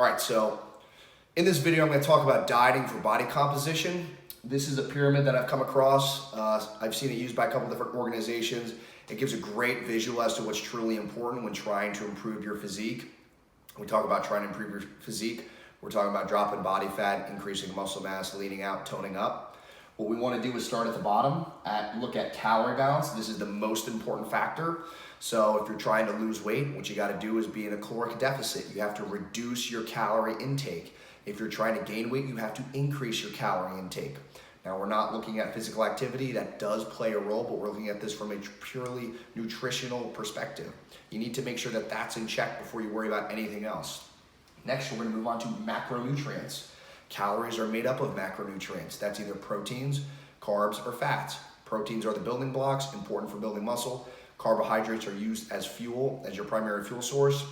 All right, so in this video, I'm going to talk about dieting for body composition. This is a pyramid that I've come across. I've seen it used by a couple different organizations. It gives a great visual as to what's truly important when trying to improve your physique. We talk about trying to improve your physique. We're talking about dropping body fat, increasing muscle mass, leaning out, toning up. What we want to do is start at the bottom, look at calorie balance. This is the most important factor. So if you're trying to lose weight, what you got to do is be in a caloric deficit. You have to reduce your calorie intake. If you're trying to gain weight, you have to increase your calorie intake. Now, we're not looking at physical activity. That does play a role, but we're looking at this from a purely nutritional perspective. You need to make sure that that's in check before you worry about anything else. Next, we're going to move on to macronutrients. Calories are made up of macronutrients. That's either proteins, carbs, or fats. Proteins are the building blocks, important for building muscle. Carbohydrates are used as fuel, as your primary fuel source.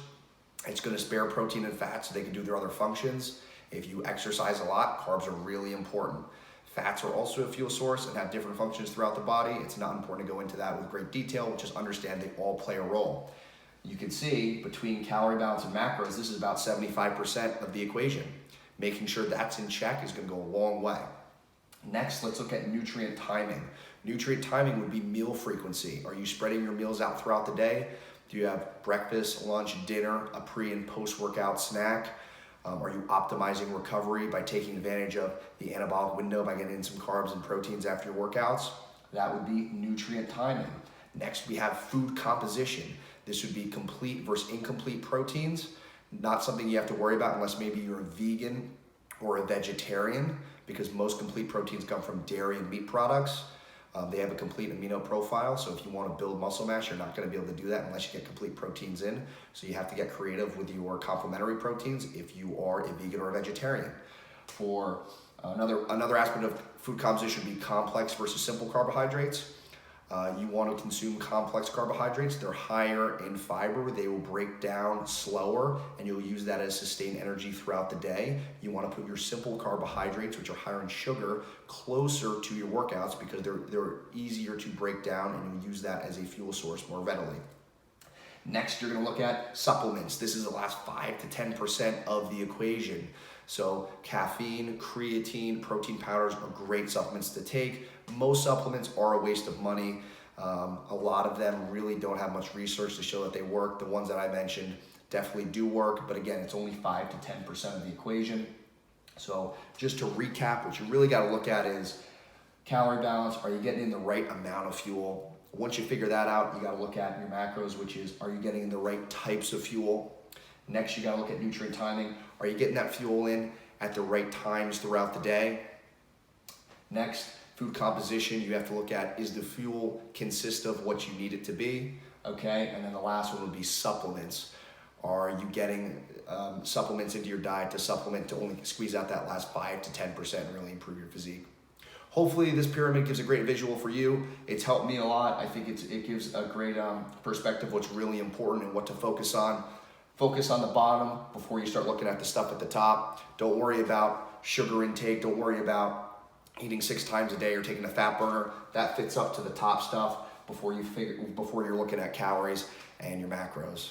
It's going to spare protein and fat so they can do their other functions. If you exercise a lot, carbs are really important. Fats are also a fuel source and have different functions throughout the body. It's not important to go into that with great detail, just understand they all play a role. You can see between calorie balance and macros, this is about 75% of the equation. Making sure that's in check is going to go a long way. Next, let's look at nutrient timing. Nutrient timing would be meal frequency. Are you spreading your meals out throughout the day? Do you have breakfast, lunch, dinner, a pre and post-workout snack? Are you optimizing recovery by taking advantage of the anabolic window by getting in some carbs and proteins after your workouts? That would be nutrient timing. Next, we have food composition. This would be complete versus incomplete proteins. Not something you have to worry about unless maybe you're a vegan or a vegetarian, because most complete proteins come from dairy and meat products. They have a complete amino profile, so if you want to build muscle mass, you're not going to be able to do that unless you get complete proteins in. So you have to get creative with your complementary proteins if you are a vegan or a vegetarian. For another aspect of food composition would be complex versus simple carbohydrates. You want to consume complex carbohydrates. They're higher in fiber. They will break down slower, and you'll use that as sustained energy throughout the day. You want to put your simple carbohydrates, which are higher in sugar, closer to your workouts because they're easier to break down, and you'll use that as a fuel source more readily. Next, you're going to look at supplements. This is the last 5 to 10% of the equation. So caffeine, creatine, protein powders are great supplements to take. Most supplements are a waste of money. A lot of them really don't have much research to show that they work. The ones that I mentioned definitely do work, but again, it's only 5 to 10% of the equation. So just to recap, what you really got to look at is calorie balance. Are you getting in the right amount of fuel? Once you figure that out, you got to look at your macros, which is, are you getting in the right types of fuel? Next, you got to look at nutrient timing. Are you getting that fuel in at the right times throughout the day? Next, food composition. You have to look at, is the fuel consist of what you need it to be? Okay, and then the last one would be supplements. Are you getting supplements into your diet to supplement to only squeeze out that last 5 to 10% and really improve your physique? Hopefully this pyramid gives a great visual for you. It's helped me a lot. I think it gives a great perspective of what's really important and what to focus on. Focus on the bottom before you start looking at the stuff at the top. Don't worry about sugar intake. Don't worry about eating 6 times a day or taking a fat burner. That fits up to the top stuff before you're looking at calories and your macros.